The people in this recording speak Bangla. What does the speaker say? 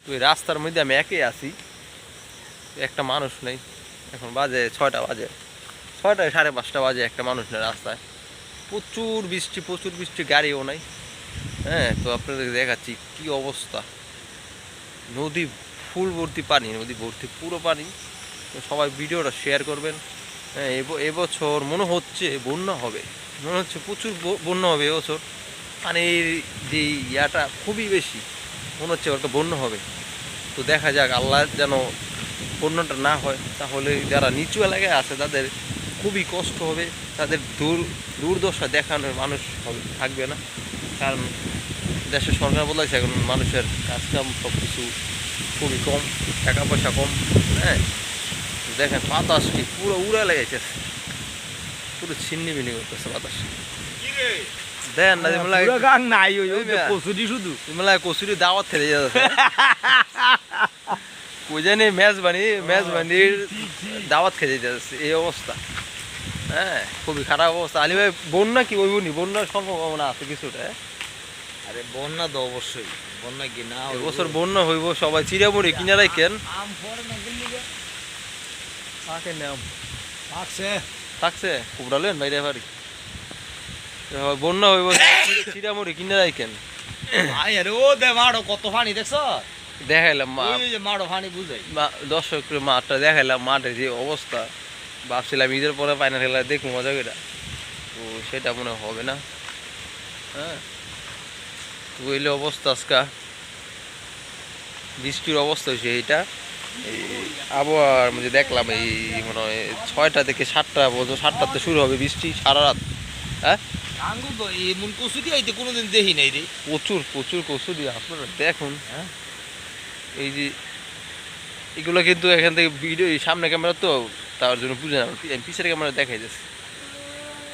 তো এই রাস্তার মধ্যে আমি একাই আছি, একটা মানুষ নেই। এখন বাজে 6টা বাজে, 6টা 5:30 বাজে, একটা মানুষ নেই রাস্তায়। প্রচুর বৃষ্টি, গাড়িও নাই। হ্যাঁ, তো আপনাদের দেখাচ্ছি কি অবস্থা। নদী ফুল ভর্তি পানি, নদী ভর্তি পুরো পানি। তো সবাই ভিডিওটা শেয়ার করবেন। হ্যাঁ, এবছর মনে হচ্ছে বন্যা হবে, মনে হচ্ছে প্রচুর বন্যা হবে এবছর। পানির যে ইয়াটা খুবই বেশি, মনে হচ্ছে একটা বন্যা হবে। তো দেখা যাক, আল্লাহ যেন বন্যাটা না হয়, তাহলে যারা নিচু এলাকায় আছে তাদের খুবই কষ্ট হবে, তাদের দুর্দশা দেখানোর মানুষ হবে থাকবে না। কারণ দেশের সরকার বলেছে এখন মানুষের কাজকাম সব কিছু খুবই কম, টাকা পয়সা কম। হ্যাঁ, দেখেন বাতাস কি পুরো উড়ে লেগেছে, পুরো ছিন্নি বিনি করতেছে বাতাস। দেন না কচুরি দাওয়াত খেতে যাচ্ছে, কই জানি মেজবানির দাওয়াত খেতে যাচ্ছে, এই অবস্থা। হ্যাঁ, খুবই খারাপ অবস্থা। আলী ভাই, বন্যা কি হইব নি? বন্যার সম্ভাবনা আছে কিছুটা? আরে বন্যা তো অবশ্যই, বন্যা কি না এবছর বন্যা হইব, সবাই চিড়ামুড়ি কিনে রাখেন। আম পরে না দিল্লি থাকছে থাকছে কুবড়ালেন বাইরে বাড়ি, বন্যা হইব, চিড়ামুড়ি কিনে রাখেন। আই আরে ও দে মাড়ো কত পানি দেখছো? দেখাইলাম ওই যে মাড়ো পানি বুঝাই দর্শক মাঠটা দেখাইলাম, মাঠে যে অবস্থা। ভাবছিলাম ঈদের পরে ফাইনাল খেলা দেখবো মজা করে, তো সেটা মনে হবে না। হ্যাঁ, তো এলে অবস্থা আজকা বৃষ্টির অবস্থা হয়েছে এইটা। এই আবহাওয়ার মধ্যে দেখলাম এই মনে হয় 6টা থেকে 7টা পর্যন্ত, 7টাতে শুরু হবে বৃষ্টি সারা রাত। হ্যাঁ, আঙ্গু তো এমন কচুরি আইতে কোনোদিন দেখি নাই রে। প্রচুর কচুরি, আপনারা দেখুন। হ্যাঁ, এই যে এগুলো কিন্তু এখান থেকে ভিডিও সামনে ক্যামেরা, তো তার জন্য বুঝে না, পিছের ক্যামেরা দেখাই যাচ্ছে।